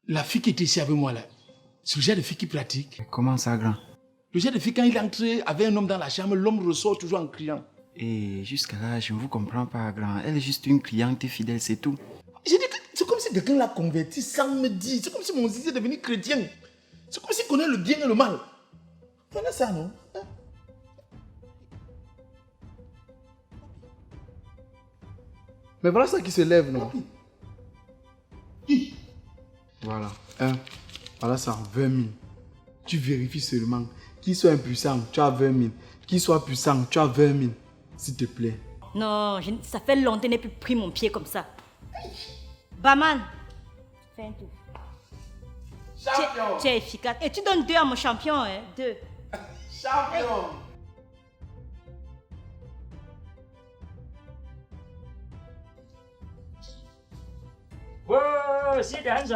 La fille qui était ici avec moi là, c'est le genre de fille qui pratique. Comment ça, grand? Le genre de fille, quand il est entré avec un homme dans la chambre, l'homme ressort toujours en criant. Et jusqu'à là, je ne vous comprends pas, grand. Elle est juste une cliente fidèle, c'est tout. J'ai dit que c'est comme si quelqu'un l'a converti sans me dire. C'est comme si mon zizi est devenu chrétien. C'est comme s'il connaît le bien et le mal. Voilà ça, non? Hein? Mais voilà ça qui se lève, non? Qui? Voilà. Voilà ça, 20 000. Tu vérifies seulement. Qu'il soit impuissant, tu as 20 000. Qu'il soit puissant, tu as 20 000. S'il te plaît. Non, ça fait longtemps que je n'ai plus pris mon pied comme ça. Baman, fais un tour. Champion! Tu es efficace. Et tu donnes 2 à mon champion, hein? 2. Champion! Oh, c'est danser,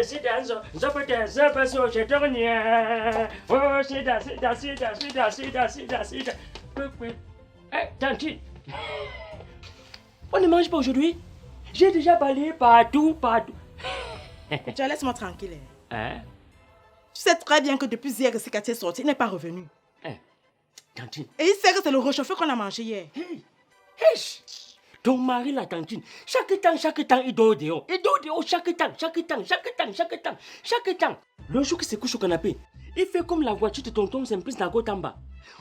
c'est danser, je peux te sur chez dernier. Oh, c'est danser. Eh, Tantine, on ne mange pas aujourd'hui. J'ai déjà balayé partout. Tu laisse-moi tranquille. Hein? Tu sais très bien que depuis hier que ce quartier est sorti, il n'est pas revenu. Tantine. Et il sait que c'est le réchauffé qu'on a mangé hier. Hey, ton mari, la Tantine, chaque temps, il dort dehors. Chaque temps. Le jour qu'il se couche au canapé, il fait comme la voiture de tonton Simplice dans la côte en bas.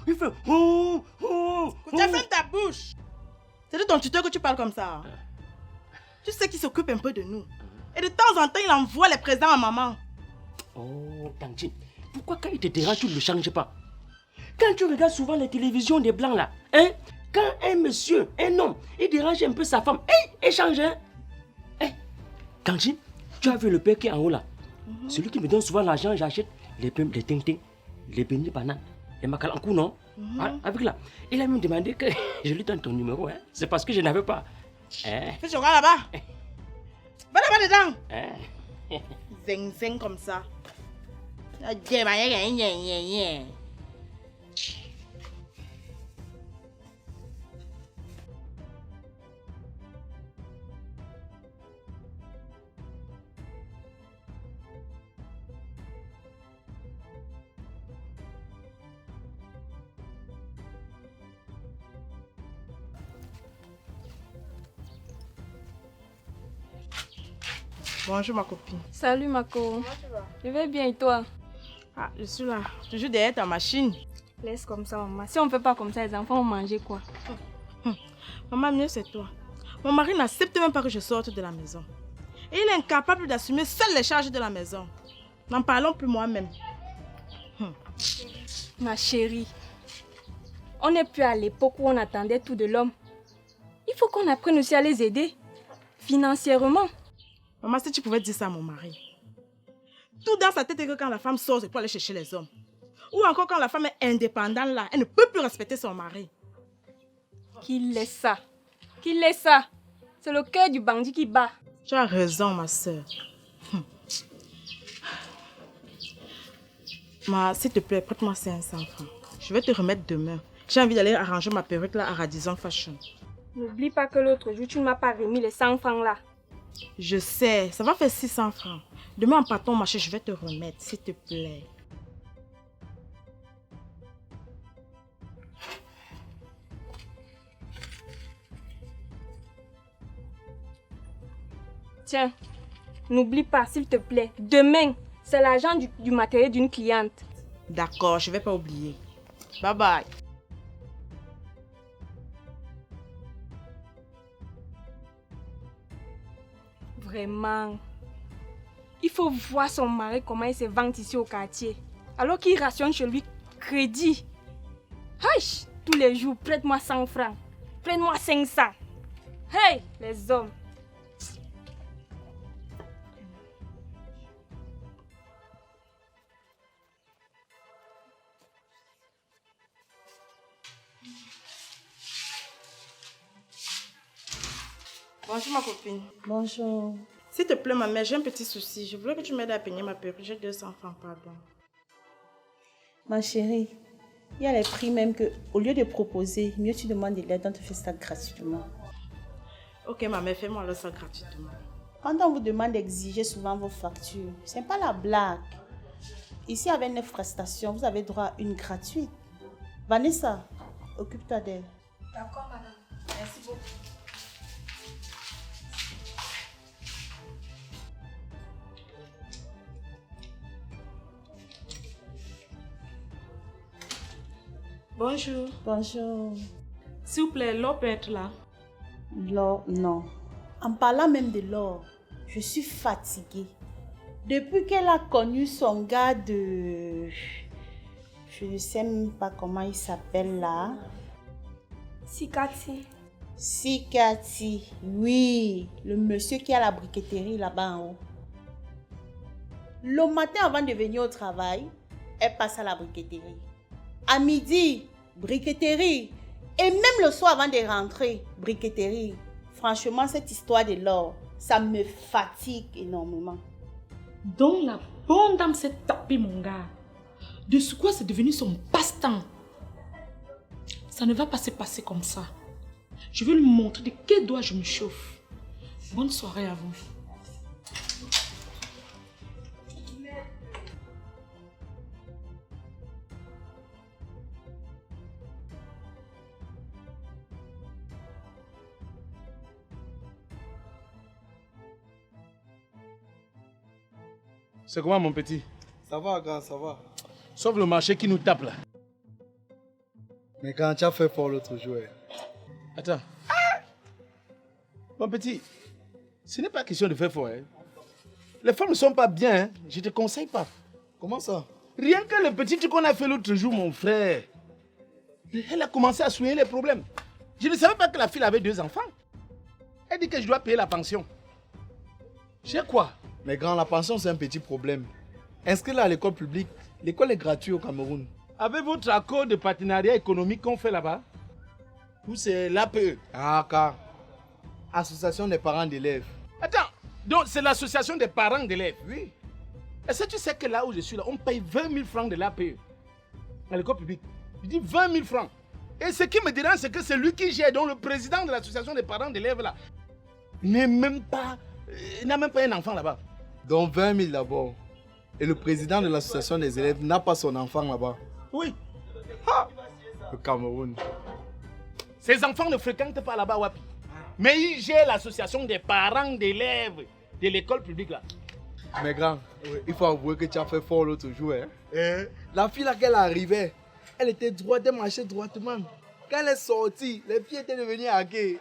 Il fait... Tu as fermé ta bouche. C'est de ton tuteur que tu parles comme ça. Tu sais qu'il s'occupe un peu de nous. Et de temps en temps, il envoie les présents à maman. Oh, Tantine, pourquoi quand il te dérange, tu ne le changes pas? Quand tu regardes souvent les télévisions des blancs là, hein? Quand un monsieur, un homme, il dérange un peu sa femme, il change, hein? Tantine, tu as vu le père qui est en haut là? Celui qui me donne souvent l'argent, j'achète les pommes, les ting-ting, les beignets bananes, les macalankou, non? Avec là, il a même demandé que je lui donne ton numéro, hein? C'est parce que je n'avais pas. Fais ce là-bas. Va là-bas dedans. Zing comme ça. Bonjour ma copine. Salut Mako. Comment tu vas? Je vais bien et toi? Ah, je suis là, toujours derrière ta machine. Laisse comme ça maman. Si on ne fait pas comme ça, les enfants vont manger quoi? Maman, mieux c'est toi. Mon mari n'accepte même pas que je sorte de la maison. Et il est incapable d'assumer seul les charges de la maison. N'en parlons plus moi-même. Ma chérie, on n'est plus à l'époque où on attendait tout de l'homme. Il faut qu'on apprenne aussi à les aider. Financièrement. Maman, si tu pouvais dire ça à mon mari. Tout dans sa tête est que quand la femme sort, c'est pour aller chercher les hommes. Ou encore quand la femme est indépendante là, elle ne peut plus respecter son mari. Qu'il laisse ça. Qu'il laisse ça. C'est le cœur du bandit qui bat. Tu as raison, ma soeur. S'il te plaît, prête-moi 500 francs. Je vais te remettre demain. J'ai envie d'aller arranger ma perruque là à Radisson Fashion. N'oublie pas que l'autre jour, tu ne m'as pas remis les 100 francs là. Je sais, ça va faire 600 francs. Demain en partant au marché, je vais te remettre, s'il te plaît. Tiens, n'oublie pas, s'il te plaît. Demain, c'est l'argent du matériel d'une cliente. D'accord, je ne vais pas oublier. Bye bye. Vraiment. Il faut voir son mari comment il se vante ici au quartier. Alors qu'il rationne chez lui crédit. Aïe, tous les jours, prête-moi 100 francs. Prête-moi 500. Hey, les hommes. Bonjour ma copine. Bonjour. S'il te plaît ma mère, j'ai un petit souci. Je voulais que tu m'aides à peigner ma perruque. J'ai 200 francs, pardon. Ma chérie, il y a les prix même que, au lieu de proposer, mieux tu demandes de l'aide, on te fait ça gratuitement. Ok ma mère, fais-moi alors ça gratuitement. Quand on vous demande d'exiger souvent vos factures, ce n'est pas la blague. Ici, avec 9 prestations, vous avez droit à une gratuite. Vanessa, occupe-toi d'elle. D'accord, madame. Merci beaucoup. Bonjour. Bonjour. S'il vous plaît, l'eau peut être là. L'or, non. En parlant même de l'or, je suis fatiguée. Depuis qu'elle a connu son gars de... Je ne sais même pas comment il s'appelle là. Sikati. Sikati, oui. Le monsieur qui a la briqueterie là-bas en haut. Le matin avant de venir au travail, elle passe à la briqueterie. À midi, briqueterie. Et même le soir avant de rentrer, briqueterie. Franchement, cette histoire de l'or, ça me fatigue énormément. Donc la bonne dame s'est tapée mon gars. De ce quoi c'est devenu son passe-temps. Ça ne va pas se passer comme ça. Je vais lui montrer de quel doigt je me chauffe. Bonne soirée à vous. C'est comment mon petit? Ça va, grand, ça va. Sauf le marché qui nous tape là. Mais quand tu as fait fort l'autre jour. Attends. Mon petit, ce n'est pas question de faire fort. Hein. Les femmes ne sont pas bien, hein. Je te conseille pas. Comment ça? Rien que le petit truc qu'on a fait l'autre jour, mon frère. Elle a commencé à souiller les problèmes. Je ne savais pas que la fille avait 2 enfants. Elle dit que je dois payer la pension. J'ai quoi? Mais grand, la pension, c'est un petit problème. Inscris-la à l'école publique. L'école est gratuite au Cameroun. Avec votre accord de partenariat économique qu'on fait là-bas, ou c'est l'APE? Ah, car. Association des parents d'élèves. Attends, donc c'est l'association des parents d'élèves? Oui. Est-ce que tu sais que là où je suis là, on paye 20 000 francs de l'APE à l'école publique? Je dis 20 000 francs. Et ce qui me dérange, c'est que c'est lui qui gère, donc le président de l'association des parents d'élèves là, n'a même pas un enfant là-bas. Donc 20 000 d'abord. Et le président de l'association des élèves n'a pas son enfant là-bas. Oui. Le Cameroun. Ces enfants ne fréquentent pas là-bas, Wapi. Mais il gère l'association des parents d'élèves de l'école publique là. Mais grand, il faut avouer que tu as fait fort l'autre jour. Hein? La fille là qu'elle arrivait, elle était droite, elle marchait droitement. Quand elle est sortie, les filles étaient devenues hackées.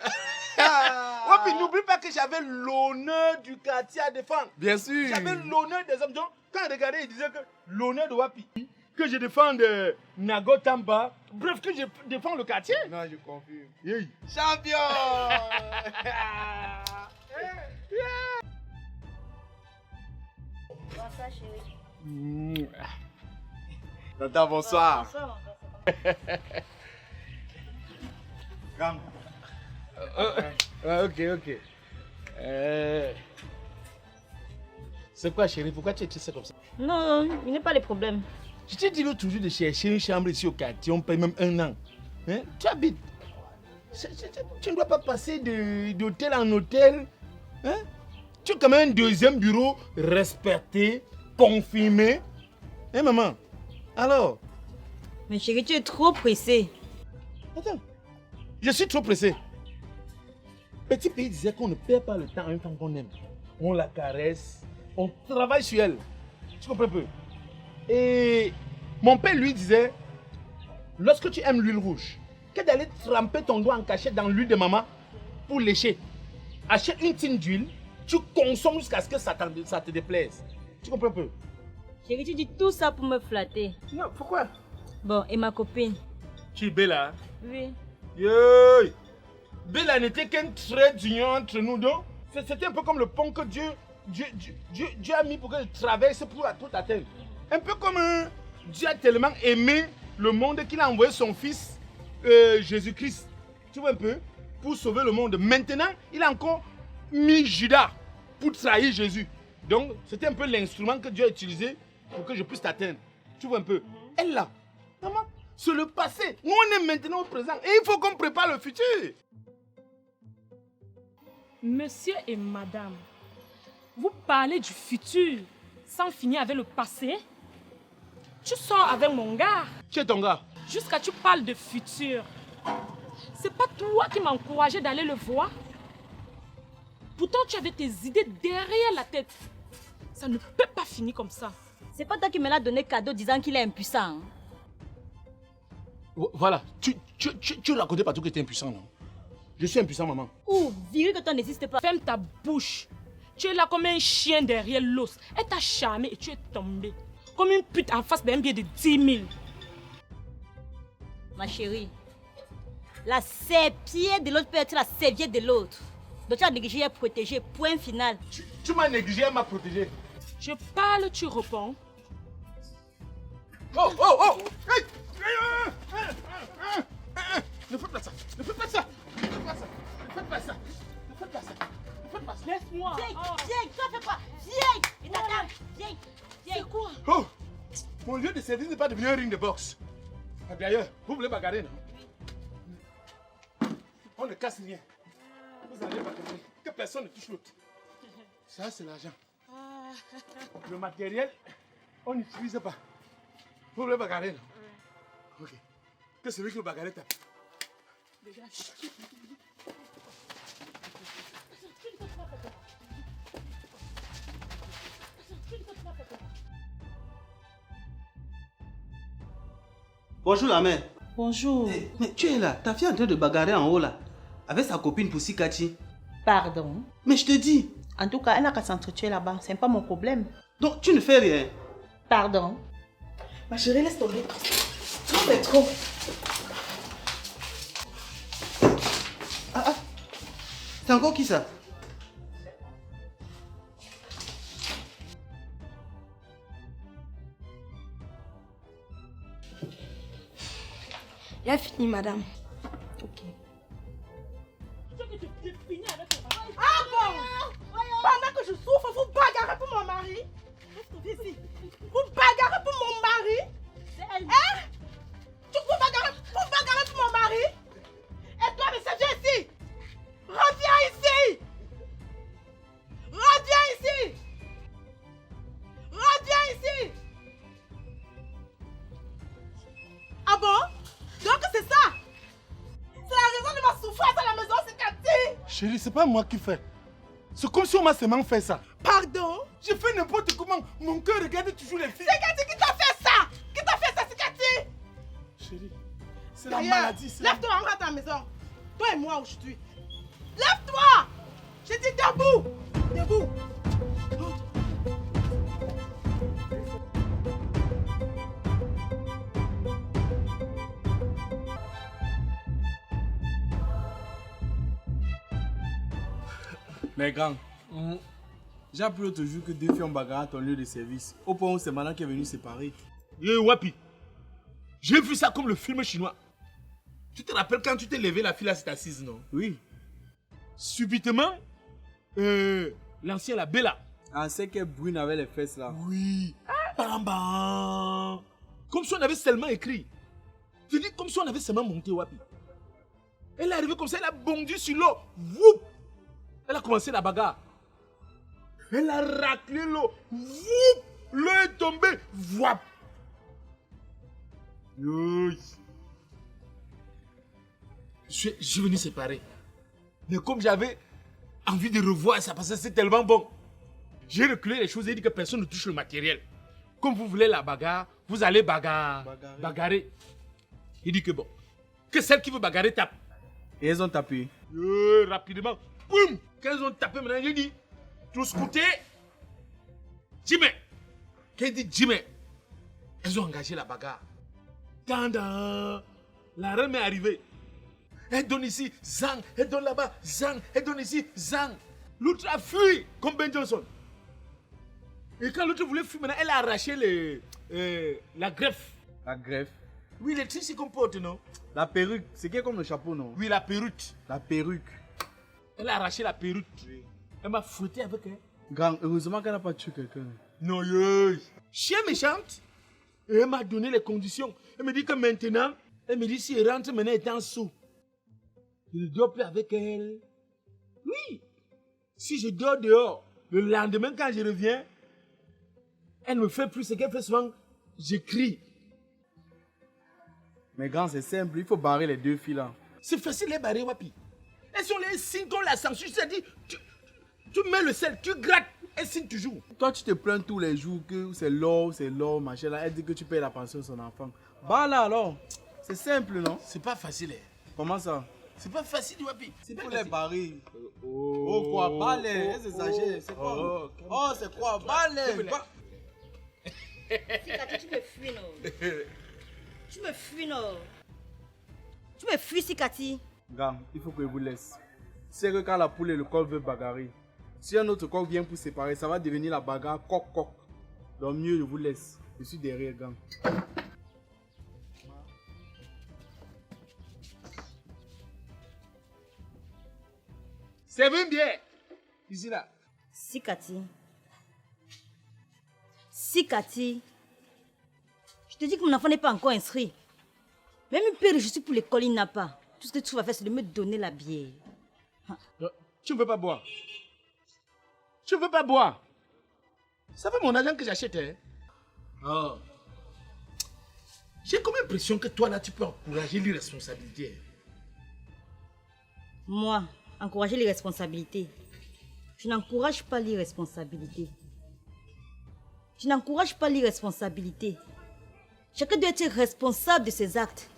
Wapi, n'oublie pas que j'avais l'honneur du quartier à défendre. Bien sûr. J'avais l'honneur des hommes. Donc, quand il regardait, il disait que l'honneur de Wapi, que je défends de Nago Tamba, bref, que je défends le quartier. Non, je confirme. Yeah. Champion. Bonsoir, chérie. Tata, bonsoir. Bonsoir, Grand. Ok. C'est quoi, chérie? Pourquoi tu es triste comme ça? Non, il n'est pas de problème. Je t'ai dit l'autre jour de chercher une chambre ici au quartier, on paye même 1 an. Hein? Tu habites. Tu ne dois pas passer d'hôtel en hôtel. Hein? Tu as quand même un 2e bureau respecté, confirmé. Hein, maman? Alors? Mais chérie, tu es trop pressée. Attends. Je suis trop pressé. Petit pays disait qu'on ne perd pas le temps à une femme qu'on aime. On la caresse, on travaille sur elle. Tu comprends un peu? Et mon père lui disait, lorsque tu aimes l'huile rouge, que d'aller tremper ton doigt en cachette dans l'huile de maman pour lécher. Achète une tine d'huile, tu consommes jusqu'à ce que ça te déplaise. Tu comprends un peu? Chérie, tu dis tout ça pour me flatter. Non, pourquoi? Bon, et ma copine? Tu es Bella, hein? Oui. Yoy! Bella n'était qu'un trait d'union entre nous deux. C'était un peu comme le pont que Dieu a mis pour que je traverse pour tout atteindre. Un peu comme Dieu a tellement aimé le monde qu'il a envoyé son fils Jésus-Christ. Tu vois un peu? Pour sauver le monde. Maintenant, il a encore mis Judas pour trahir Jésus. Donc, c'était un peu l'instrument que Dieu a utilisé pour que je puisse t'atteindre. Tu vois un peu? Elle là, maman, c'est le passé. Nous, on est maintenant au présent. Et il faut qu'on prépare le futur. Monsieur et madame, Vous parlez du futur sans finir avec le passé. Tu sors avec mon gars. Qui est ton gars? Jusqu'à tu parles de futur. C'est pas toi qui m'as encouragé d'aller le voir. Pourtant, tu avais tes idées derrière la tête. Ça ne peut pas finir comme ça. C'est pas toi qui me l'as donné cadeau disant qu'il est impuissant. Hein? Voilà, tu racontais pas tout que tu es impuissant, non? Je suis impuissant, maman. Ou, viré que toi n'existe pas. Ferme ta bouche. Tu es là comme un chien derrière l'os. Elle t'a charmé et tu es tombé. Comme une pute en face d'un billet de 10 000. Ma chérie, la serpillère de l'autre peut être la serviette de l'autre. Donc tu as négligé et protégé. Point final. Tu m'as négligé, elle m'a protégé. Je parle, tu réponds. Oh, oh, oh! Hey! Ne faites pas ça! Ne faites pas ça! Ne faites pas ça! Ne faites pas ça! Ne faites pas ça! Ne faites pas ça! Laisse-moi. Viens, toi fais quoi? Viens! Et ta dame, viens! C'est quoi? Oh! Mon lieu de service n'est pas devenu un ring de boxe. Ah, d'ailleurs, vous voulez bagarrer, non? On ne casse rien. Vous allez bagarrer. Que personne ne touche l'autre. Ça, c'est l'argent. Le matériel, on n'utilise pas. Vous voulez bagarrer, non? Ok. Que celui qui veut bagarrer tape. Bonjour la mère. Bonjour. Mais tu es là, ta fille est en train de bagarrer en haut là, avec sa copine Poussikachi. Pardon. Mais je te dis. En tout cas, elle n'a qu'à s'entretuer là-bas. C'est pas mon problème. Donc tu ne fais rien. Pardon. Ma chérie, laisse tomber. Non, mais trop. Ah. C'est encore qui ça? Il a fini, madame. Ok. Ah bon? Pendant que je souffre, vous bagarrez pour mon mari? Vous bagarrez pour mon mari? Hein? Vous bagarrez pour mon mari? Et toi, mais viens ici! Reviens ici! Reviens ici! Reviens ici! Ah bon? Donc c'est ça? C'est la raison de ma souffrance à la maison, c'est Cathy! Chérie, c'est pas moi qui fais. C'est comme si on m'a seulement fait ça. Pardon? J'ai fait n'importe comment. Mon cœur regarde toujours les filles. C'est Cathy qui t'a fait ça! Qui t'a fait ça, c'est Cathy! Chérie, c'est la D'ailleurs, maladie. lève-toi, on rentre à la maison. Toi et moi aujourd'hui. Lève-toi! J'ai dit debout! Debout! Mais grand, j'ai appris l'autre jour que 2 filles ont bagarré à ton lieu de service. Au point où c'est maintenant qui est venu séparer. Wapi, j'ai vu ça comme le film chinois. Tu te rappelles quand tu t'es levé, la fille là s'est assise, non? Oui. Subitement, l'ancien, la Bella. Ah, c'est qu'elle brune avec les fesses là. Oui. Bam, bam. Comme si on avait seulement écrit. Je dis comme si on avait seulement monté, Wapi. Elle est arrivée comme ça, elle a bondu sur l'eau. Woup. Elle a commencé la bagarre. Elle a raclé l'eau. Woup. L'eau est tombée. Woup. Je suis venu séparer. Mais comme j'avais envie de revoir ça parce que c'est tellement bon, j'ai reculé les choses et dit que personne ne touche le matériel. Comme vous voulez la bagarre, vous allez bagarrer. Il dit que bon, que celle qui veut bagarrer tape. Et elles ont tapé. Rapidement, boum. Quand elles ont tapé, maintenant j'ai dit, tout scouter, Jimmy. Quand il dit Jimmy, elles ont engagé la bagarre. Tanda, la reine est arrivée. Elle donne ici, zang. Elle donne là-bas, zang. Elle donne ici, zang. L'autre a fui, comme Ben Johnson. Et quand l'autre voulait fuir, maintenant, elle a arraché la greffe. La greffe. Oui, les trucs s'y comportent, non? La perruque, c'est qui est comme le chapeau, non? Oui, la perruque. La perruque. Elle a arraché la perruque. Oui. Elle m'a fouetté avec elle. Grand, heureusement qu'elle n'a pas tué quelqu'un. Non, chien méchante. Et elle m'a donné les conditions. Elle me dit que maintenant, elle me dit si elle rentre, maintenant elle est en sous. Je ne dors plus avec elle. Oui. Si je dors dehors, Le lendemain, quand je reviens, elle ne me fait plus ce qu'elle fait souvent. J'écris. Mais grand, c'est simple, il faut barrer les 2 filles là. C'est facile les barrer, Wapi. Elles sont les signes qu'on la censure. C'est-à-dire, tu mets le sel, tu grattes, elles signent toujours. Toi, tu te plains tous les jours que c'est l'or, machin là. Elle dit que tu payes la pension de son enfant. Bah là alors, c'est simple, non? C'est pas facile. Comment ça? C'est pas facile, Wapi. C'est pour les barrer. Oh quoi, balai, elles exagèrent. C'est quoi? Oh, c'est quoi? Balai. Sikati, tu me fuis, non? Tu me fuis, non? Tu me fuis, Sikati. Gars, il faut que je vous laisse. C'est que quand la poule et le coq veulent bagarrer, si un autre coq vient pour séparer, ça va devenir la bagarre coq-coq. Donc mieux, je vous laisse. Je suis derrière, gars. Servez bien. Ici là. Sikati. Sikati. Je te dis que mon enfant n'est pas encore inscrit. Même une père, je suis pour l'école, il n'a pas. Tout ce que tu vas faire, c'est de me donner la bière. Tu ne veux pas boire. Tu ne veux pas boire. Ça fait mon argent que j'achète. Hein? Oh. J'ai comme l'impression que toi là, tu peux encourager l'irresponsabilité. Moi, encourager l'irresponsabilité. Je n'encourage pas l'irresponsabilité. Je n'encourage pas l'irresponsabilité. Chacun doit être responsable de ses actes.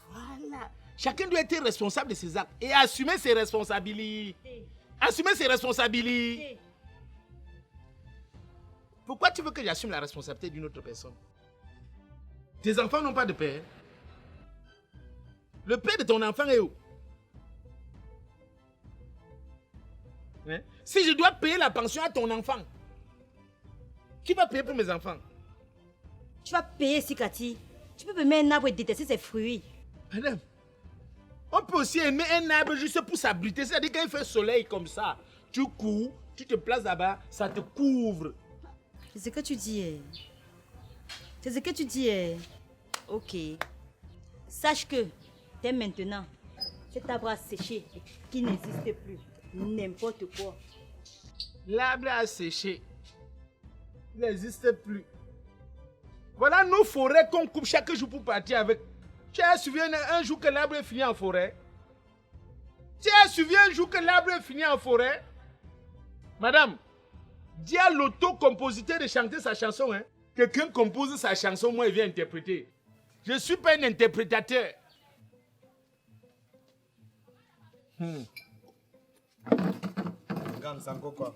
Voilà. Chacun doit être responsable de ses actes et assumer ses responsabilités. Assumer ses responsabilités. Pourquoi tu veux que j'assume la responsabilité d'une autre personne? Tes enfants n'ont pas de père. Le père de ton enfant est où? Hein? Si je dois payer la pension à ton enfant, qui va payer pour mes enfants? Tu vas payer, Sikati. Tu peux aimer un arbre et détester ses fruits. Madame, on peut aussi aimer un arbre juste pour s'abriter. C'est-à-dire quand il fait soleil comme ça, tu cours, tu te places là-bas, ça te couvre. C'est ce que tu dis. C'est ce que tu dis. Ok. Sache que, dès maintenant, cet arbre a séché, qui n'existe plus. N'importe quoi. L'arbre a séché. Il n'existe plus. Voilà nos forêts qu'on coupe chaque jour pour partir avec. Tu as suivi un jour que l'arbre est fini en forêt? Tu as suivi un jour que l'arbre est fini en forêt? Madame, dis à l'auto-compositeur de chanter sa chanson. Hein? Quelqu'un compose sa chanson, moi il vient interpréter. Je ne suis pas un interprétateur. Regarde, c'est encore quoi?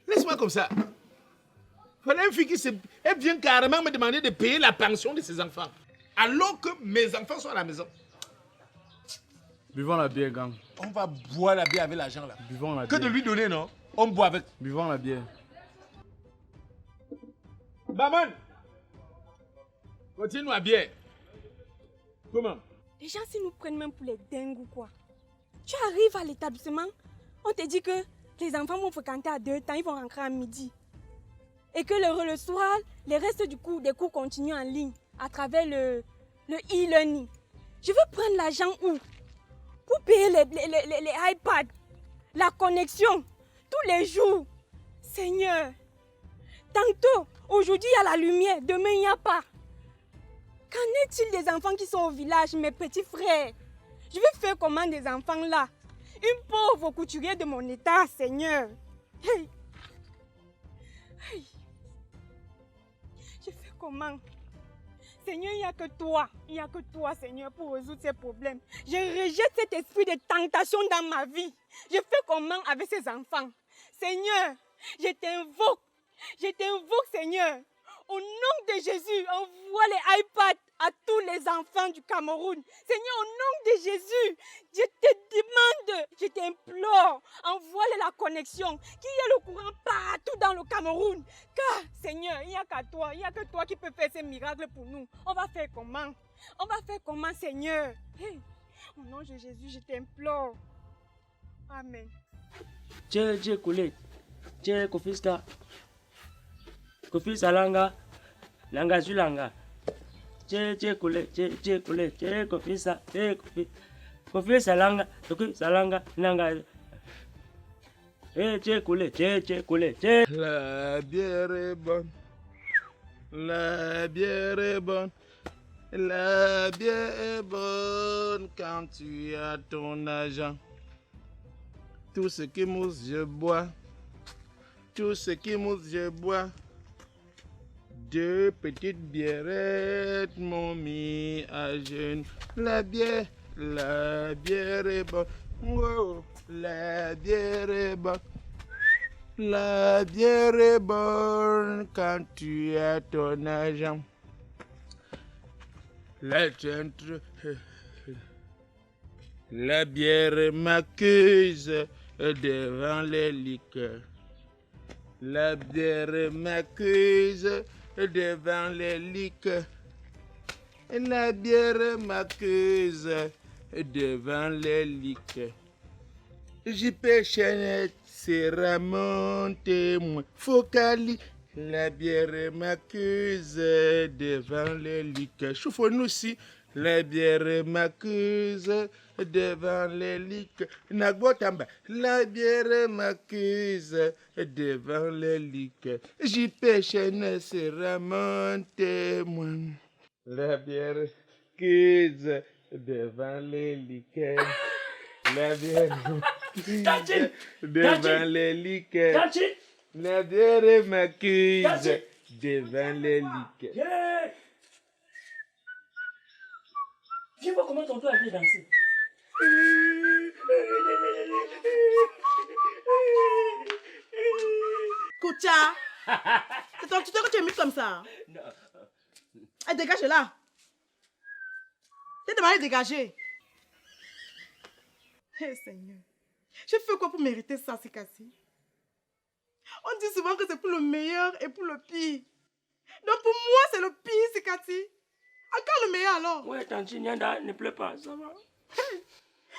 Laisse-moi comme ça. Voilà une fille elle vient carrément me demander de payer la pension de ses enfants. Alors que mes enfants sont à la maison. Buvons la bière, gang. On va boire la bière avec l'argent là. Buvons la Que bière. de lui donner, non? On boit avec. Buvons la bière. Baman! Continue la bière. Comment? Les gens, s'ils nous prennent même pour les dingues ou quoi. Tu arrives à l'établissement, on te dit que les enfants vont fréquenter à 2 temps, ils vont rentrer à midi. Et que le soir, les restes des cours continuent en ligne à travers le e-learning. Je veux prendre l'argent où? Pour payer les iPads, la connexion, tous les jours. Seigneur, tantôt, aujourd'hui il y a la lumière, demain il n'y a pas. Qu'en est-il des enfants qui sont au village, mes petits frères? Je vais faire comment des enfants là? Une pauvre couturière de mon état, Seigneur. Hey. Hey. Je fais comment? Seigneur, il n'y a que toi, Seigneur, pour résoudre ces problèmes. Je rejette cet esprit de tentation dans ma vie. Je fais comment avec ces enfants? Seigneur, je t'invoque, Seigneur. Au nom de Jésus, envoie les iPads à tous les enfants du Cameroun. Seigneur, au nom de Jésus, je te demande, je t'implore, envoie-les la connexion, qu'il y ait le courant partout dans le Cameroun. Car, Seigneur, il n'y a que toi qui peux faire ces miracles pour nous. On va faire comment, Seigneur? Hey, au nom de Jésus, je t'implore. Amen. Tche Koulé, Tche Kofiska, Kofi Salanga, Langa Zulanga, Tche Koulé, Tche Koulé, Tche Kofisa, Tche Kofi Salanga, Kofi Salanga, Langa. Tiens, collé, tiens, collé, tiens. La bière est bonne. La bière est bonne. La bière est bonne quand tu as ton argent. Tout ce qui mousse, je bois. Tout ce qui mousse, je bois. 2 petites bièrettes m'ont mis à jeûne. La bière est bonne. Oh, la bière est bonne. La bière est bonne quand tu as ton argent. La bière m'accuse devant les liqueurs. La bière m'accuse devant les liqueurs. La bière m'accuse devant les liqueurs. JP Chanel sera mon témoin. Focali, la bière m'accuse devant les liqueurs. Chouffe-nous aussi. La bière m'accuse devant les liqueurs. Nagbotamba, la bière m'accuse devant les liqueurs. JP Chanel sera mon témoin. La bière m'accuse devant les liqueurs. La bière m'accuse devant les liqueurs. La bière m'accuse devant les liqueurs. Viens voir comment ton père a danser. Koutia, c'est ton tuteur que tu as mis comme ça. Non. Allez, dégage là. T'es demandé de dégager. Hé Seigneur, je fais quoi pour mériter ça, Sikati? On dit souvent que c'est pour le meilleur et pour le pire. Donc pour moi, c'est le pire, Sikati. Encore le meilleur alors. Ouais, tante Nyanda, ne pleure pas, ça va.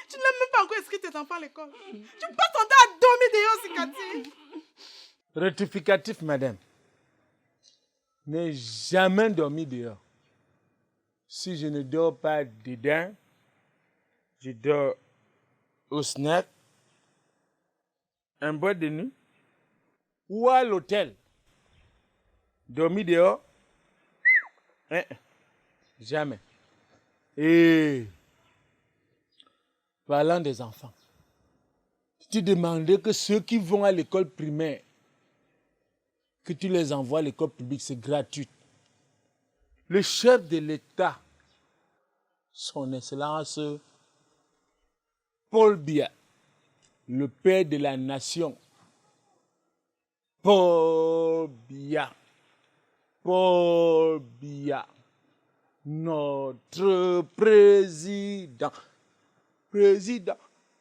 Tu n'as même pas encore inscrit tes enfants à l'école. Tu passes ton temps à dormir dehors, Sikati. Rectificatif, madame. N'ai jamais dormi dehors. Si je ne dors pas dedans, je dors au snack, en boîte de nuit ou à l'hôtel. Dormir dehors? Jamais. Et parlant des enfants, tu demandais que ceux qui vont à l'école primaire, que tu les envoies à l'école publique, c'est gratuit. Le chef de l'État, son Excellence Paul Biya, le père de la nation, Paul Biya, notre président,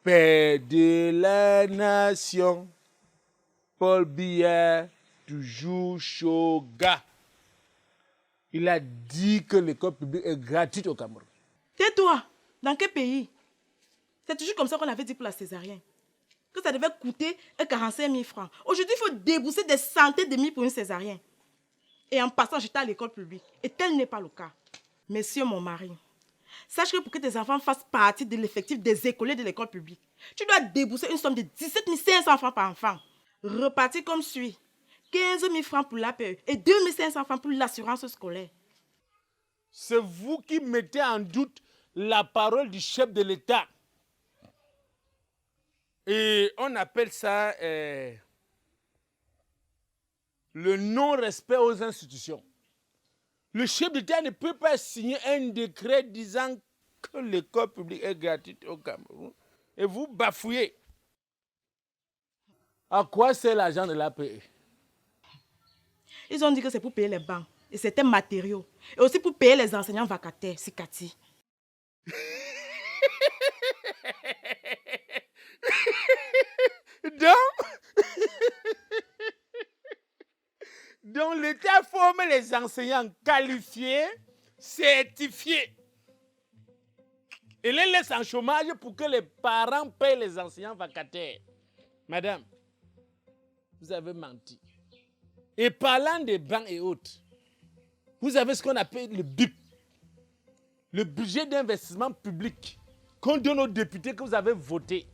père de la nation, Paul Biya, toujours chaud gars. Il a dit que l'école publique est gratuite au Cameroun. Tais-toi. Dans quel pays? C'est toujours comme ça qu'on avait dit pour la césarienne. Que ça devait coûter 45 000 francs. Aujourd'hui, il faut débourser des centaines de mille pour une césarienne. Et en passant, j'étais à l'école publique. Et tel n'est pas le cas. Monsieur mon mari, sache que pour que tes enfants fassent partie de l'effectif des écoliers de l'école publique, tu dois débourser une somme de 17 500 francs par enfant. Repartir comme suit. 15 000 francs pour l'APE et 2 500 francs pour l'assurance scolaire. C'est vous qui mettez en doute la parole du chef de l'État. Et on appelle ça le non-respect aux institutions. Le chef d'État ne peut pas signer un décret disant que l'école publique est gratuite au Cameroun. Et vous bafouillez. À quoi c'est l'argent de l'APE? Ils ont dit que c'est pour payer les bancs et certains matériaux. Et aussi pour payer les enseignants vacataires, Sikati. Donc l'État forme les enseignants qualifiés, certifiés. Et les laisse en chômage pour que les parents payent les enseignants vacataires. Madame, vous avez menti. Et parlant des bancs et autres, vous avez ce qu'on appelle le BIP, le budget d'investissement public qu'on donne aux députés que vous avez votés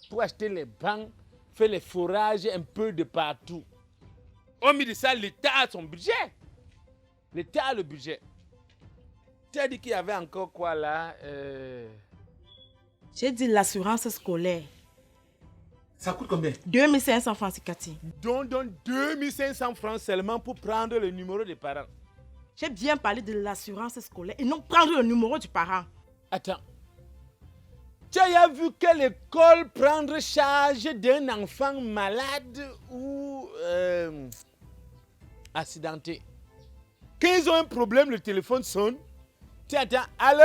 pour acheter les bancs, fait les forages un peu de partout. Au milieu de ça, l'État a son budget. L'État a le budget. Tu as dit qu'il y avait encore quoi là J'ai dit l'assurance scolaire. Ça coûte combien? 2500 francs, Sikati. Donc 2500 francs seulement pour prendre le numéro des parents. J'ai bien parlé de l'assurance scolaire et non prendre le numéro du parent. Attends. Tu as vu quelle école prendre charge d'un enfant malade ou accidenté? Quand ils ont un problème, le téléphone sonne. Tu attends. Allô?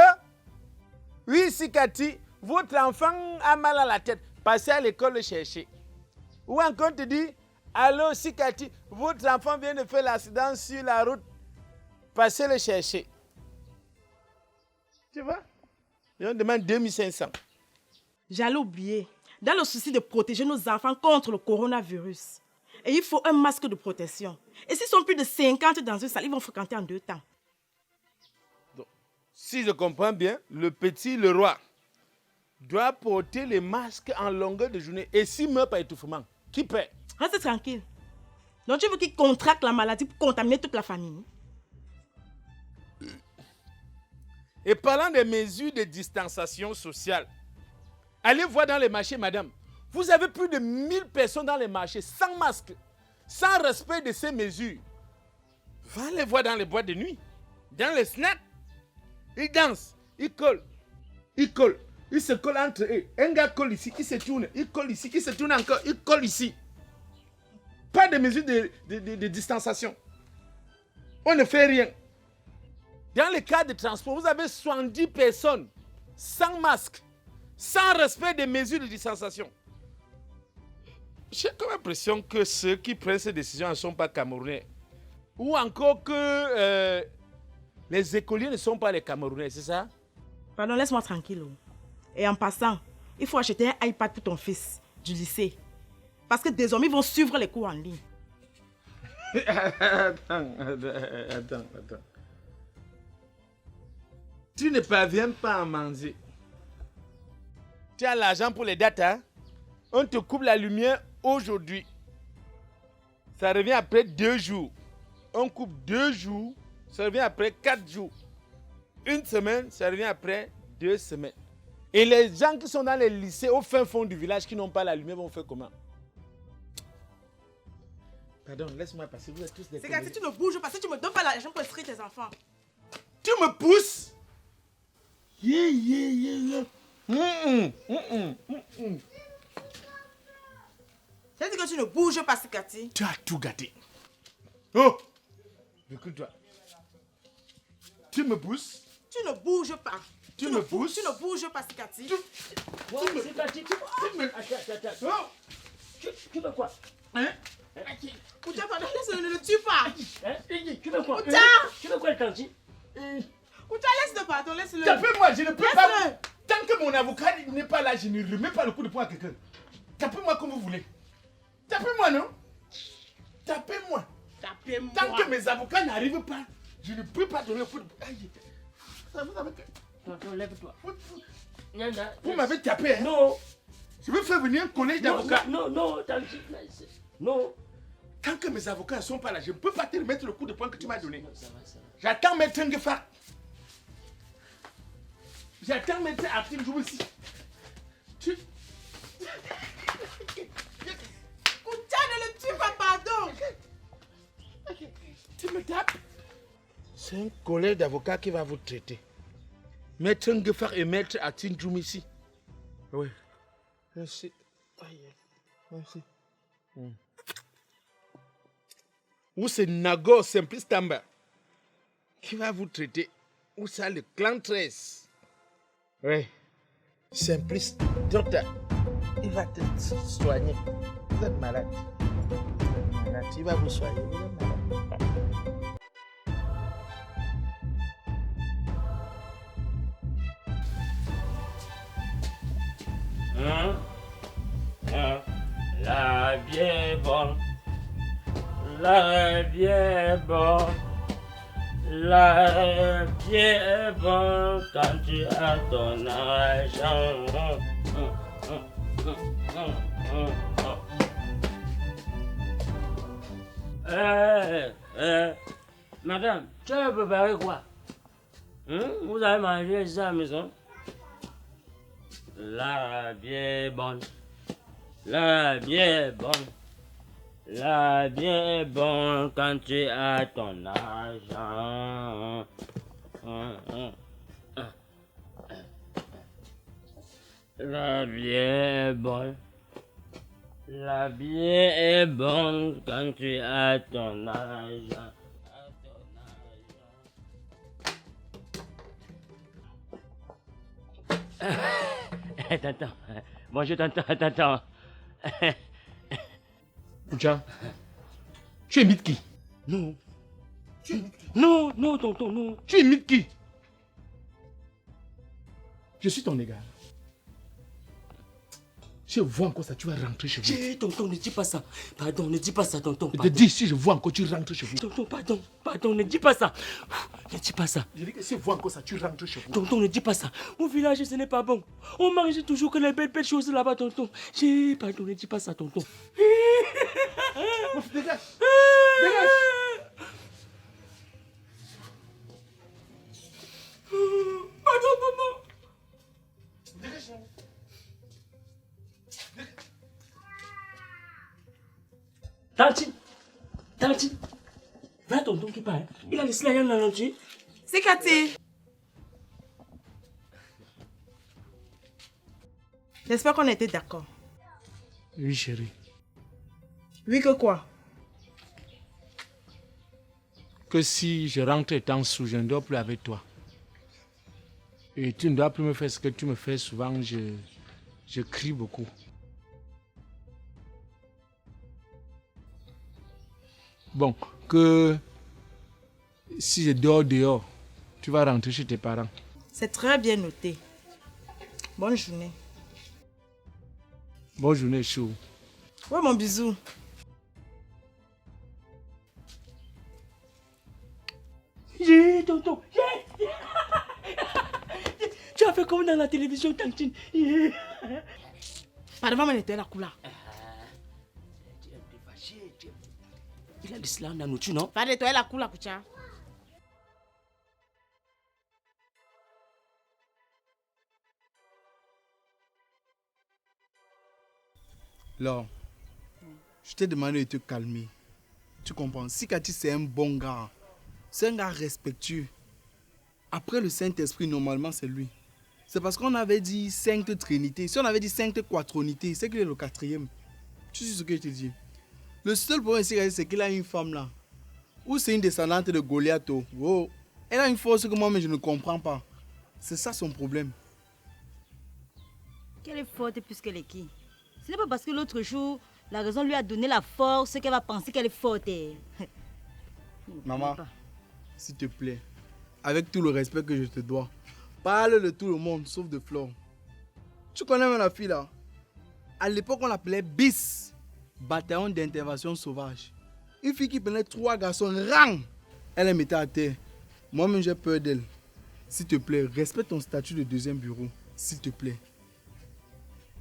Oui, Sikati, votre enfant a mal à la tête. Passez à l'école le chercher. Ou encore te dit, allô, Sikati, votre enfant vient de faire l'accident sur la route. Passez le chercher. Tu vois? Et on demande 2500. J'allais oublier. Dans le souci de protéger nos enfants contre le coronavirus. Et il faut un masque de protection. Et s'ils sont plus de 50 dans une salle, ils vont fréquenter en 2 temps. Donc, si je comprends bien, le petit, le roi, doit porter les masques en longueur de journée. Et s'il meurt par étouffement, qui paie? Reste tranquille. Donc tu veux qu'il contracte la maladie pour contaminer toute la famille? Et parlant des mesures de distanciation sociale, allez voir dans les marchés, madame. Vous avez plus de 1000 personnes dans les marchés, sans masque, sans respect de ces mesures. Va les voir dans les boîtes de nuit, dans les snacks. Ils dansent, ils collent, ils collent. Ils se collent entre eux. Un gars colle ici, il se tourne, il colle ici, il se tourne encore, il colle ici. Pas de mesures de distanciation. On ne fait rien. Dans le cas de transport, vous avez 70 personnes sans masque, sans respect des mesures de distanciation. J'ai comme l'impression que ceux qui prennent ces décisions ne sont pas Camerounais. Ou encore que les écoliers ne sont pas les Camerounais, c'est ça? Pardon, laisse-moi tranquille. Et en passant, il faut acheter un iPad pour ton fils du lycée. Parce que désormais, ils vont suivre les cours en ligne. Attends. Tu ne parviens pas à manger. Tu as l'argent pour les dates, hein? On te coupe la lumière aujourd'hui. Ça revient après 2 jours. On coupe 2 jours, ça revient après 4 jours. 1 semaine, ça revient après 2 semaines. Et les gens qui sont dans les lycées au fin fond du village qui n'ont pas la lumière vont faire comment? Pardon, laisse-moi passer. Vous êtes tous des... C'est que si tu ne bouges pas, si tu ne me donnes pas l'argent pour inscrire tes enfants. Tu me pousses? Yeah. C'est dit que tu ne bouges pas, Sikati. Tu as tout gâté. Oh! Écoute-toi. Tu me pousses? Tu ne bouges pas. Tu me pousses? Tu ne bouges pas, Sikati. Sikati, attends. Oh! Tu veux quoi? Hein? Outia, pardon, laisse-le, ne le tue pas. Hein? Tu veux quoi? Outia! Tu veux quoi, Kanti? Outia, laisse-le, pardon, laisse-le. Tapez-moi, je ne peux pas. Tant que mon avocat n'est pas là, je ne remets pas le coup de poing à quelqu'un. Tapez-moi comme vous voulez. Tapez-moi, non? Tapez-moi. Tapez-moi. Tant que mes avocats n'arrivent pas, je ne peux pas donner le coup de poing. Tonton, lève-toi. Vous m'avez tapé, hein? Non. Je vais faire venir un collège d'avocats. Non, Tanti. Non. Tant que mes avocats ne sont pas là, je ne peux pas te remettre le coup de poing que tu m'as donné. Ça va. J'attends Maître Ngefar. J'attends Maître Abdel Jouissi. Outia, ne le tue pas, pardon. Tu me tapes? C'est un collègue d'avocats qui va vous traiter. Maître Ngefar et Maître Atin Djoumissi. Oui. Merci. Merci. Ou c'est Nagor Simplice Tamba qui va vous traiter. Ou ça le clan 13. Oui. Simplice. Docteur, il va te soigner. Vous êtes malade. Il va vous soigner. Vous êtes malade. La vie est bonne. La vie est bonne. La vie est bonne quand tu as ton argent. Madame, tu as préparé quoi? Vous avez mangé ça à la maison? La bien bonne. La bien bonne. La bien bonne quand tu as ton argent. La bien bonne. La bien est bonne quand tu as ton argent. Tonton. Bonjour, tonton. Koutia, tu imites qui? Non. Non, tonton, non. Tu imites qui? Je suis ton égal. Si je vois encore ça, tu vas rentrer chez vous. Tonton, ne dis pas ça. Pardon, ne dis pas ça, tonton. Je te dis, si je vois encore, tu rentres chez vous. Tonton, pardon, ne dis pas ça. Ne dis pas ça. Je dis que si je vois encore ça, tu rentres chez vous. Tonton, ne dis pas ça. Au village, ce n'est pas bon. On mange toujours que les belles choses là-bas, tonton. Pardon, ne dis pas ça, tonton. Dégage. Pardon, tonton. Tantine. Va tonton qui parle. Il a laissé la yann dans l'entier. C'est Cathy. J'espère qu'on était d'accord. Oui, chérie. Oui, que quoi? Que si je rentre étant sous, je ne dors plus avec toi. Et tu ne dois plus me faire ce que tu me fais souvent, je crie beaucoup. Bon, que si je dors dehors, tu vas rentrer chez tes parents. C'est très bien noté. Bonne journée. Bonne journée, chou. Ouais, mon bisou. Tonton. Tu as fait comme dans la télévision, Tantine. Pardon, mais était la couleur. Il a dit cela dans nous, non? Va nettoyer la couleur, Koutia. Là, je t'ai demandé de te calmer. Tu comprends? Si Cathy, c'est un bon gars, c'est un gars respectueux. Après le Saint-Esprit, normalement, c'est lui. C'est parce qu'on avait dit Sainte Trinité. Si on avait dit Sainte Quatronité, c'est qu'il est le quatrième. Tu sais ce que je te dis? Le seul problème ici, c'est qu'il a une femme là. Ou c'est une descendante de Goliath. Oh. Elle a une force que moi-même je ne comprends pas. C'est ça son problème. Qu'elle est forte puisqu'elle est qui? Ce n'est pas parce que l'autre jour, la raison lui a donné la force qu'elle va penser qu'elle est forte. Maman, s'il te plaît, avec tout le respect que je te dois, parle de tout le monde sauf de Flore. Tu connais même la fille là? À l'époque, on l'appelait BIS. Bataillon d'intervention sauvage. Une fille qui prenait 3 garçons, rang! Elle les mettait à terre. Moi-même, j'ai peur d'elle. S'il te plaît, respecte ton statut de deuxième bureau. S'il te plaît.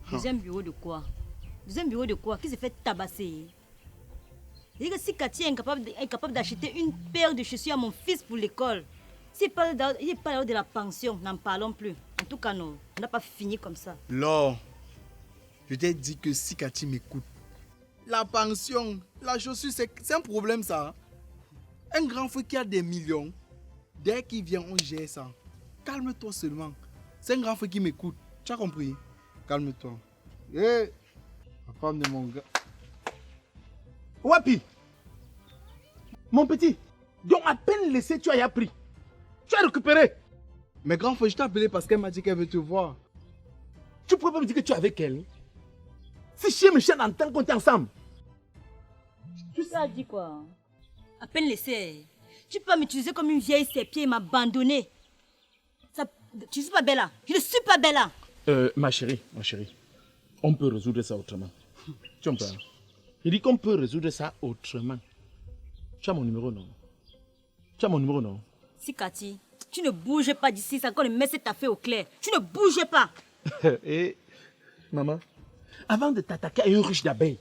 Deuxième bureau de quoi? Deuxième bureau de quoi? Qui s'est fait tabasser? C'est-à-dire que si Cathy est incapable d'acheter une paire de chaussures à mon fils pour l'école, s'il parle de la pension, n'en parlons plus. En tout cas, non, on n'a pas fini comme ça. Laure, je t'ai dit que si Cathy m'écoute, la pension, la chaussure, c'est un problème ça. Un grand frère qui a des millions, dès qu'il vient, on gère ça. Calme-toi seulement. C'est un grand frère qui m'écoute. Tu as compris? Calme-toi. Hey, la femme de mon gars. Wapi, mon petit, donc à peine laissé, tu as pris. Tu as récupéré. Mais grand frère, je t'ai appelé parce qu'elle m'a dit qu'elle veut te voir. Tu pourrais pas me dire que tu es avec elle? Si chien me chien entend qu'on est ensemble. Tu sais, dit quoi? À peine laissé. Tu peux pas m'utiliser comme une vieille serpier et m'abandonner. Tu ne suis pas Bella. Je ne suis pas Bella. Ma chérie, on peut résoudre ça autrement. Tu comprends? Je dis qu'on peut résoudre ça autrement. Tu as mon numéro, non? Si Cathy, tu ne bouges pas d'ici, ça qu'on met cette affaire au clair. Tu ne bouges pas. Et maman, avant de t'attaquer à une ruche d'abeilles,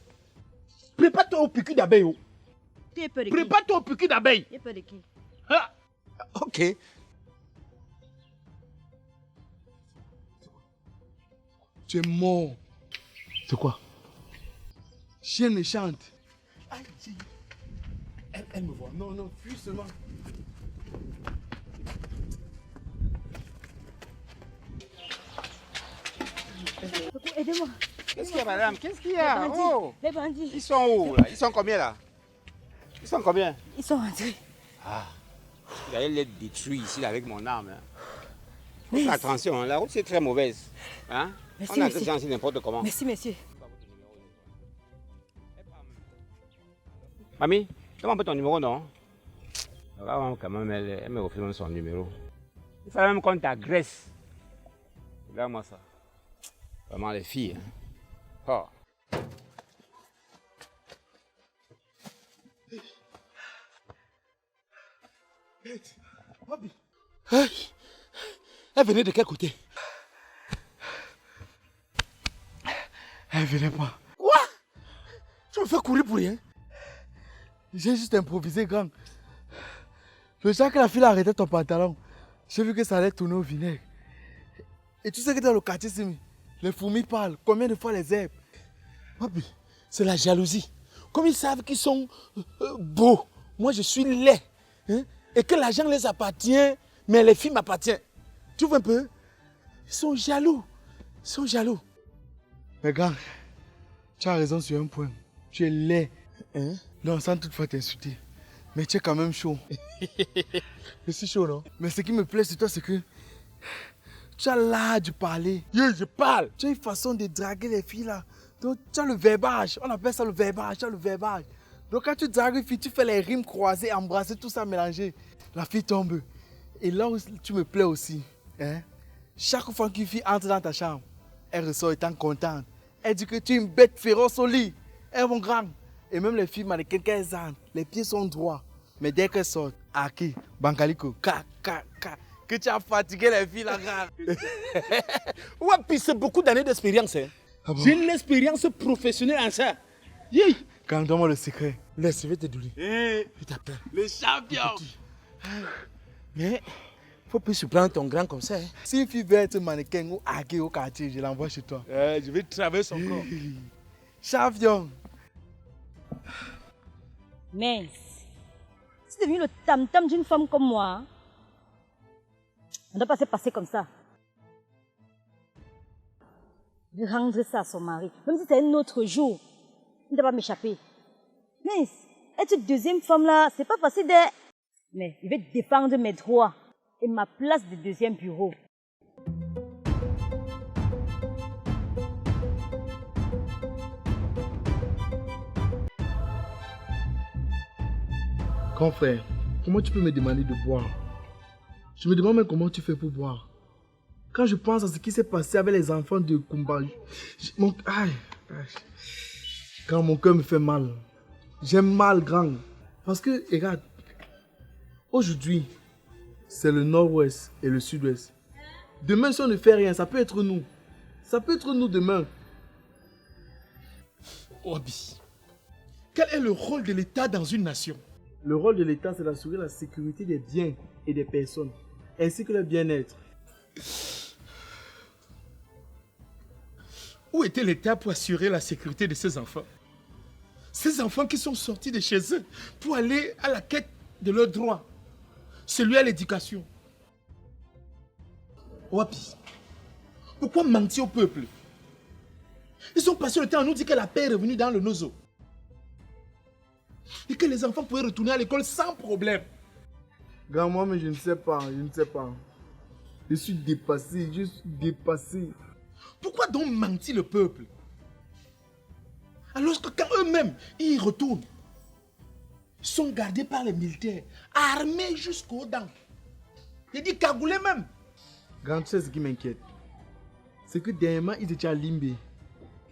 prépare-toi au piqûre d'abeilles. Tu es peur de qui? Prépare-toi au piqûre d'abeille. Tu es peur de qui? Ah, ok. Tu es mort. C'est quoi? Chienne méchante. Aïe, elle me voit. Non, non, fuis seulement. Aidez-moi. Qu'est-ce qu'il y a, madame? Qu'est-ce qu'il y a? Oh, Les bandits. ils sont où, là? Ils sont combien, là? Ils sont combien? Ils sont rentrés. Ah, il allait les détruire ici, là, avec mon arme. Hein. Mais- Faites attention, hein, la route, c'est très mauvaise. Hein? Merci, On a monsieur. des gens ici n'importe comment. Merci, monsieur. Mamie, donne-moi un peu ton numéro, non? Là, quand même, elle me refuse même son numéro. Il fallait même qu'on t'agresse. Regarde-moi ça. Vraiment, les filles. Hein. Oh. Bobby. Hey. Elle venait de quel côté? Elle venait pas. Quoi? Tu me fais courir pour rien? J'ai juste improvisé, grand. Le jour que la fille a arrêté ton pantalon, j'ai vu que ça allait tourner au vinaigre. Et tu sais que dans le quartier, les fourmis parlent. Combien de fois les herbes? Bobby, c'est la jalousie. Comme ils savent qu'ils sont beaux, moi je suis laid. Hein? Et que l'argent les appartient, mais les filles m'appartiennent. Tu vois un peu? Ils sont jaloux. Ils sont jaloux. Mais grand, tu as raison sur un point. Tu es laid. Hein? Non, sans toutefois t'insulter. Mais tu es quand même chaud. Je suis chaud, non? Mais ce qui me plaît sur toi, c'est que tu as l'art de parler. Yeah, je parle. Tu as une façon de draguer les filles là. Donc tu as le verbage. On appelle ça le verbage. Tu as le verbage. Donc quand tu dragues une fille, tu fais les rimes croisées, embrasser, tout ça mélangé. La fille tombe. Et là où tu me plais aussi, hein, chaque fois qu'une fille entre dans ta chambre, elle ressort étant contente. Elle dit que tu es une bête féroce au lit. Elles vont grand. Et même les filles mannequins, quand elles entrent, les pieds sont droits. Mais dès qu'elles sortent, Aki, Bankaliko, que tu as fatigué les filles là, grand. Ouais, puis c'est beaucoup d'années d'expérience. Hein. Ah bon? J'ai une expérience professionnelle en ça. Yeah. Quand donne-moi le secret. Laisse, je vais te donner. Je t'appelle. Le champion. Mais faut plus surprendre ton grand comme ça. Hein. Si une fille veut être mannequin ou Aki au quartier, je l'envoie chez toi. Je vais travailler son corps. Champion. Mince. C'est devenu le tam-tam d'une femme comme moi. On ne doit pas se passer comme ça. Je vais rendre ça à son mari. Même si c'est un autre jour, il ne doit pas m'échapper. Mince. Être deuxième femme là, c'est pas facile de... Mais je vais défendre mes droits et ma place de deuxième bureau. Grand frère, comment tu peux me demander de boire? Je me demande même comment tu fais pour boire. Quand je pense à ce qui s'est passé avec les enfants de Kumba, quand mon cœur me fait mal. J'ai mal, grand. Parce que, regarde, aujourd'hui, c'est le nord-ouest et le sud-ouest. Demain, si on ne fait rien, ça peut être nous. Ça peut être nous demain. Obi, quel est le rôle de l'État dans une nation? Le rôle de l'État, c'est d'assurer la sécurité des biens et des personnes, ainsi que leur bien-être. Où était l'État pour assurer la sécurité de ces enfants? Ces enfants qui sont sortis de chez eux pour aller à la quête de leurs droits, celui à l'éducation. Wapi, pourquoi mentir au peuple? Ils ont passé le temps à nous dire que la paix est revenue dans le Nozo. Et que les enfants pouvaient retourner à l'école sans problème. Grand, moi, mais je ne sais pas, Je suis dépassé, Pourquoi donc mentir le peuple? Alors que quand eux-mêmes, ils y retournent, ils sont gardés par les militaires, armés jusqu'aux dents. J'ai dit cagoulés même. Grand, tu sais ce qui m'inquiète? C'est que dernièrement, ils étaient à Limbe.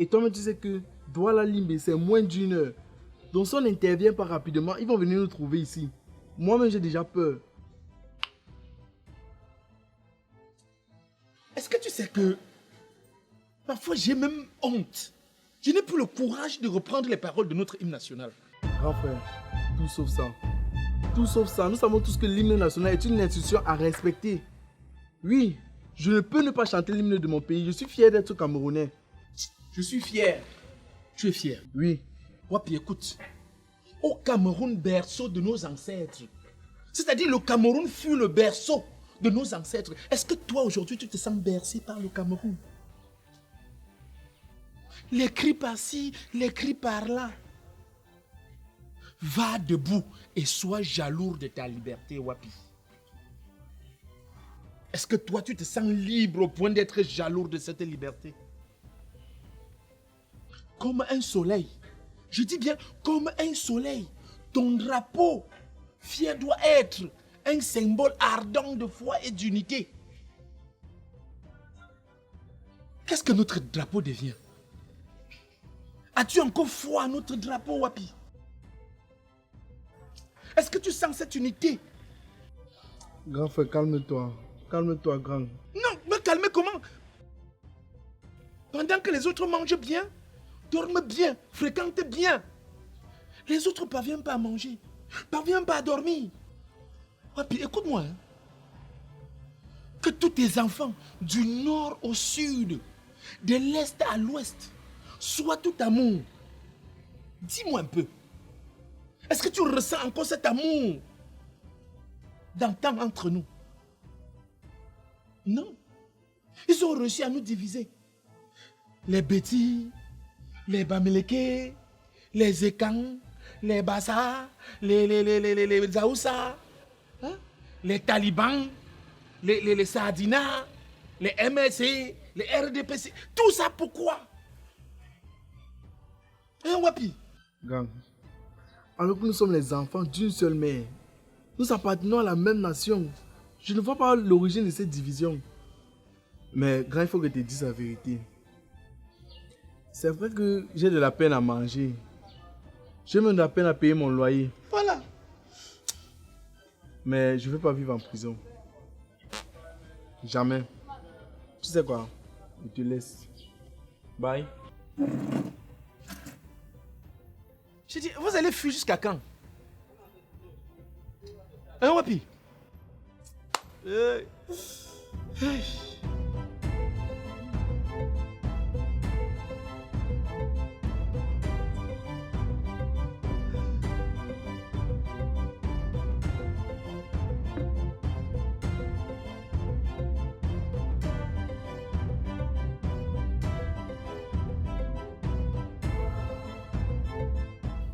Et toi-même, tu sais que Douala Limbe, c'est moins d'1 heure. Donc si on n'intervient pas rapidement, ils vont venir nous trouver ici. Moi-même, j'ai déjà peur. Est-ce que tu sais que parfois j'ai même honte. Je n'ai plus le courage de reprendre les paroles de notre hymne national. Grand frère, tout sauf ça. Tout sauf ça. Nous savons tous que l'hymne national est une institution à respecter. Oui, je ne peux ne pas chanter l'hymne de mon pays. Je suis fier d'être Camerounais. Je suis fier. Tu es fier? Oui. Wapi, écoute. Au Cameroun, berceau de nos ancêtres. C'est-à-dire le Cameroun fut le berceau de nos ancêtres. Est-ce que toi aujourd'hui tu te sens bercé par le Cameroun? Les cris par-ci, les cris par-là. Va debout et sois jaloux de ta liberté, Wapi. Est-ce que toi tu te sens libre au point d'être jaloux de cette liberté? Comme un soleil. Je dis bien comme un soleil. Ton drapeau fier doit être un symbole ardent de foi et d'unité. Qu'est-ce que notre drapeau devient? As-tu encore foi à notre drapeau, Wapi? Est-ce que tu sens cette unité? Grand frère, calme-toi. Calme-toi, grand. Non, me calmer comment? Pendant que les autres mangent bien, dorment bien, fréquentent bien, les autres ne parviennent pas à manger, ne parviennent pas à dormir. Wapi, écoute-moi. Hein. Que tous tes enfants, du nord au sud, de l'est à l'ouest, soient tout amour. Dis-moi un peu. Est-ce que tu ressens encore cet amour d'antan entre nous? Non. Ils ont réussi à nous diviser. Les Bétis, les Bamileke, les Ekans, les Bassa, les Zaoussa, hein? Les talibans, les Sardina, les MSC, les RDPC. Tout ça pourquoi? Hein, Wapi? Gang. Alors que nous sommes les enfants d'une seule mère. Nous appartenons à la même nation. Je ne vois pas l'origine de cette division. Mais grand, il faut que tu te dises la vérité. C'est vrai que j'ai de la peine à manger. J'ai même de la peine à payer mon loyer. Voilà. Mais je ne veux pas vivre en prison. Jamais. Tu sais quoi? Je te laisse. Bye. Je dis, vous allez fuir jusqu'à quand? Hein, Wapi?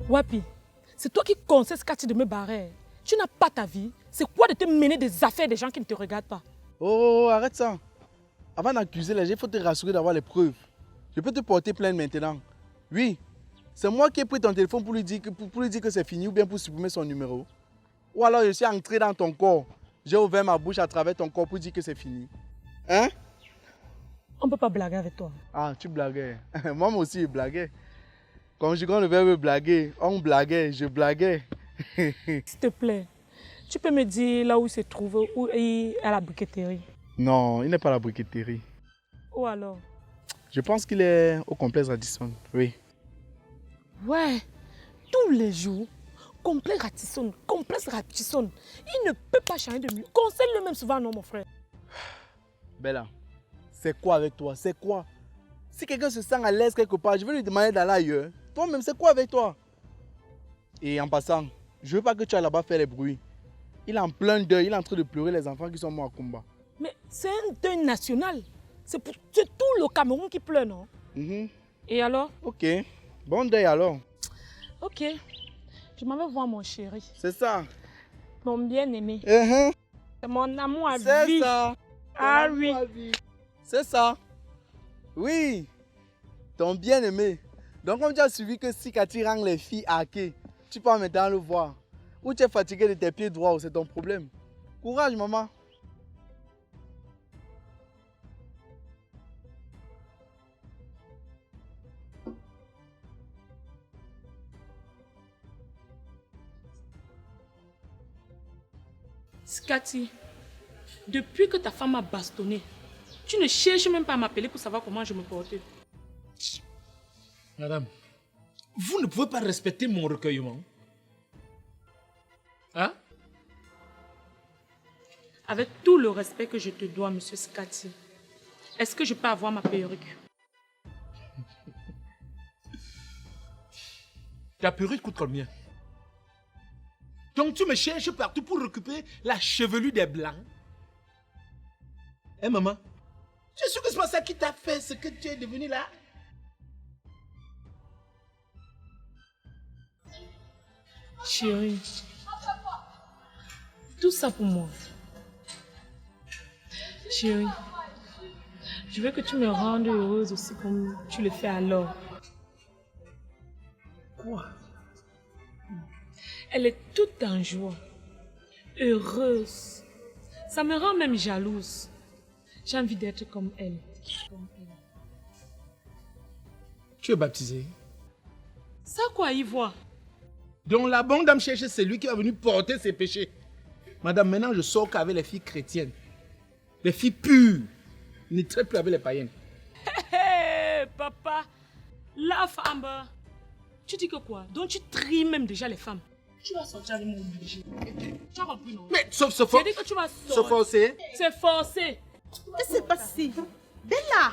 Wapi, c'est toi qui conseilles Cathy de me barrer. Tu n'as pas ta vie. C'est quoi de te mener des affaires des gens qui ne te regardent pas? Oh, arrête ça. Avant d'accuser les gens, il faut te rassurer d'avoir les preuves. Je peux te porter plainte maintenant. Oui, c'est moi qui ai pris ton téléphone pour lui dire que c'est fini ou bien pour supprimer son numéro. Ou alors je suis entré dans ton corps. J'ai ouvert ma bouche à travers ton corps pour dire que c'est fini. Hein? On ne peut pas blaguer avec toi. Ah, tu blaguais. Moi aussi, je blaguais. Quand je prends le verbe blaguer, on blaguait, je blaguais. S'il te plaît, tu peux me dire là où il se trouve, où il est à la briqueterie? Non, il n'est pas à la briqueterie. Ou alors? Je pense qu'il est au complexe Radisson, oui. Ouais, tous les jours, complexe Radisson. Il ne peut pas changer de mieux. Conseille-le même souvent, non, mon frère. Bella, c'est quoi avec toi? C'est quoi? Si quelqu'un se sent à l'aise quelque part, je vais lui demander d'aller ailleurs. Toi-même, c'est quoi avec toi? Et en passant, je veux pas que tu ailles là-bas faire les bruits. Il est en plein deuil, il est en train de pleurer les enfants qui sont morts à combat. Mais c'est un deuil national. C'est tout le Cameroun qui pleure, non? Et alors? Ok, bon deuil alors. Ok, je m'en vais voir mon chéri. C'est ça. Mon bien-aimé. C'est mon amour à vie. C'est ça. Ah oui. C'est ça. Oui, ton bien-aimé. Donc comme tu as suivi que si Cathy rend les filles hackées, tu peux maintenant le voir. Ou tu es fatigué de tes pieds droits, c'est ton problème. Courage, maman. Cathy, depuis que ta femme m'a bastonné, tu ne cherches même pas à m'appeler pour savoir comment je me portais. Madame, vous ne pouvez pas respecter mon recueillement. Hein? Avec tout le respect que je te dois, monsieur Skati, est-ce que je peux avoir ma perruque? Ta perruque coûte combien? Donc tu me cherches partout pour récupérer la chevelure des blancs? Hein, maman? Tu es sûr que c'est pas ça qui t'a fait ce que tu es devenu là? Chérie, tout ça pour moi. Chérie, je veux que tu me rendes heureuse aussi comme tu le fais alors. Quoi? Elle est toute en joie, heureuse. Ça me rend même jalouse. J'ai envie d'être comme elle. Tu es baptisé? Ça quoi, Ivoire? Donc la bonne dame cherche celui qui va venir porter ses péchés. Madame, maintenant je sors qu'avec les filles chrétiennes. Les filles pures. Je ne traite plus avec les païennes. Hé, papa, la femme. Tu dis que quoi? Donc tu tries même déjà les femmes. Tu vas sortir avec mon obligé. Tu as compris, non? Mais sauf ce J'ai dit que tu vas sortir. se forcer. C'est forcé. Qu'est-ce qui s'est passé? Bella,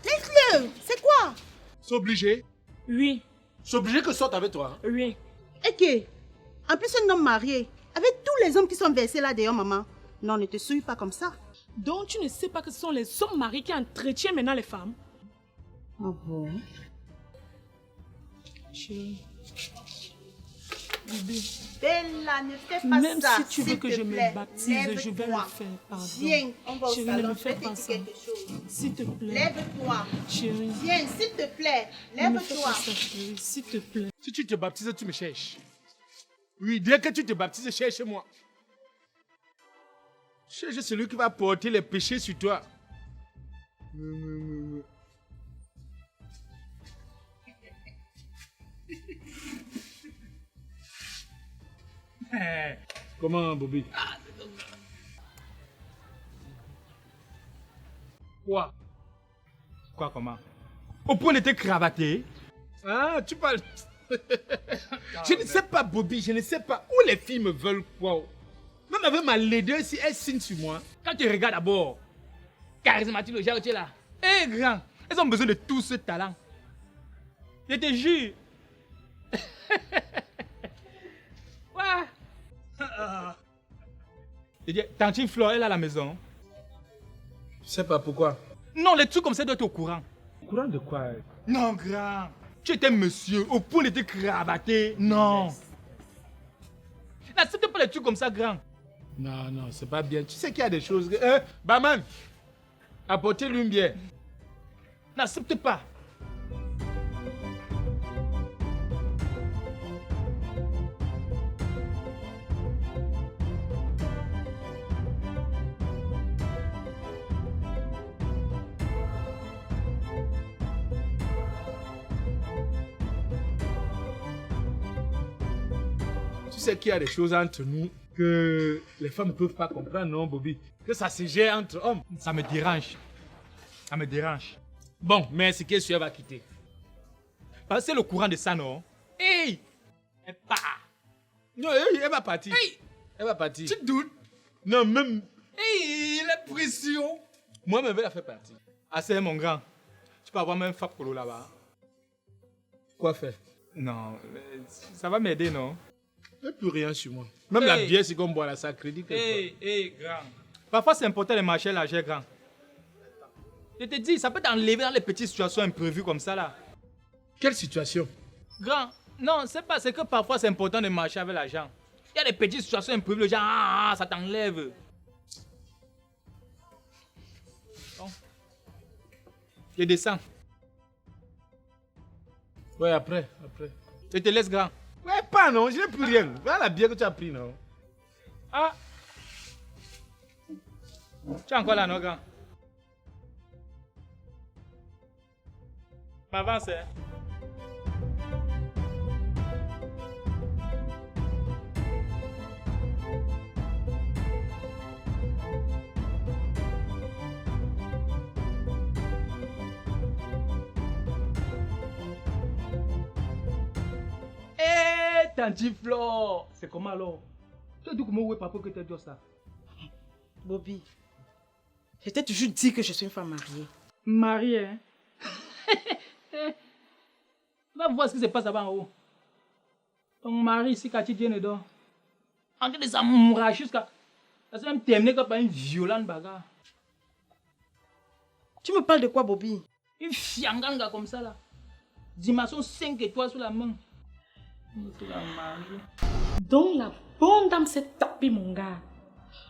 laisse-le. C'est quoi? C'est obligé. Oui. C'est obligé que je sorte avec toi. Oui. Et que? En plus, un homme marié, avec tous les hommes qui sont versés là dehors, maman. Non, ne te souille pas comme ça. Donc tu ne sais pas que ce sont les hommes mariés qui entretiennent maintenant les femmes? Ah bon? Chérie. Bébé. Bella, ne fais pas Même ça. si tu veux s'il que te je plaît. me baptise, je vais le Lève-toi. faire. Pardon. Viens, on va au Chérie, ne salon. me Je fais vais te pas dire ça. quelque chose. S'il te plaît. Lève-toi. Chérie. Viens, s'il te plaît. Ne me fais Lève-toi. pas ça, chérie. S'il te plaît. Si tu te baptises, tu me cherches. Oui, dès que tu te baptises, cherche-moi. Cherche celui qui va porter les péchés sur toi. Comment, Bobby? Quoi? Quoi, comment? Au point de te cravater? Ah, tu parles... Je ne sais pas, Bobby, je ne sais pas où les filles me veulent quoi. Même avec ma laideur, si elles signent sur moi. Quand tu regardes d'abord, charismatique, le genre, tu es là. Eh, grand, elles ont besoin de tout ce talent. Je te jure. Ouais. Je dis, tantine Flore, elle est à la maison. Je sais pas pourquoi. Non, les trucs comme ça doivent être au courant. Au courant de quoi? Non, grand. Tu étais monsieur, au point de te cravater. Non. N'accepte pas les trucs comme ça, grand. Non, non, c'est pas bien. Tu sais qu'il y a des choses... Baman, apportez-lui une bière. N'accepte pas. Tu sais qu'il y a des choses entre nous que les femmes ne peuvent pas comprendre, non, Bobby? Que ça se gère entre hommes. Ça me dérange. Ça me dérange. Bon, mais c'est que elle va quitter. Parce que c'est le courant de ça, non? Hey! Elle part. Non, elle va partir. Hey! Elle va partir. Tu te doutes? Non, même... Hey, la pression! Moi-même, elle va faire partir. Ah, c'est mon grand. Tu peux avoir même Fab Polo là-bas. Quoi faire? Non, ça va m'aider, non? Il n'y a plus rien sur moi. Même la Hey. bière, c'est comme boire la sacrée. Hey, grand. Parfois, c'est important de marcher l'argent, grand. Je te dis, ça peut t'enlever dans les petites situations imprévues comme ça, là. Quelle situation? Grand, non, c'est pas, c'est que parfois, c'est important de marcher avec l'argent. Il y a des petites situations imprévues, le genre, ça t'enlève. Bon. Je descends. Ouais, après. Je te laisse, grand. Ouais, pas non, je n'ai plus rien. Voilà la bière que tu as pris, non? Ah! Tu es encore là, non, grand? M'avance, hein? Eh, Tanti Flo! C'est comment alors? Tu as dit comment ouais papa que tu as dit ça? Bobby, je t'ai toujours dit que je suis une femme mariée. Mariée, hein? Va voir ce qui se passe là-bas en haut. Ton mari ici, Cathy Dienedor, en train de s'amouracher jusqu'à... Ça s'est même terminé par une violente bagarre. Tu me parles de quoi, Bobby? Une fianganga comme ça là. Dimension 5 étoiles sur la main. Donc la bonne dame s'est tapée, mon gars.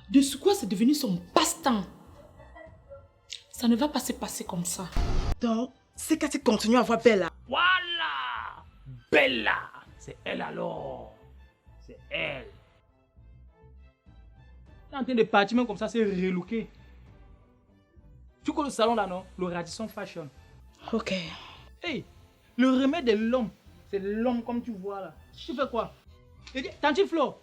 De ce quoi c'est devenu son passe-temps. Ça ne va pas se passer comme ça. Donc, c'est quand tu continues à voir Bella. Voilà! Bella! C'est elle alors. C'est elle. Elle est en train de partir même comme ça, c'est relooké. Tu connais le salon là, non? Le Radisson Fashion. Ok. Hey, le remède de l'homme, c'est l'homme comme tu vois là. Tu fais quoi? Tanti Flo,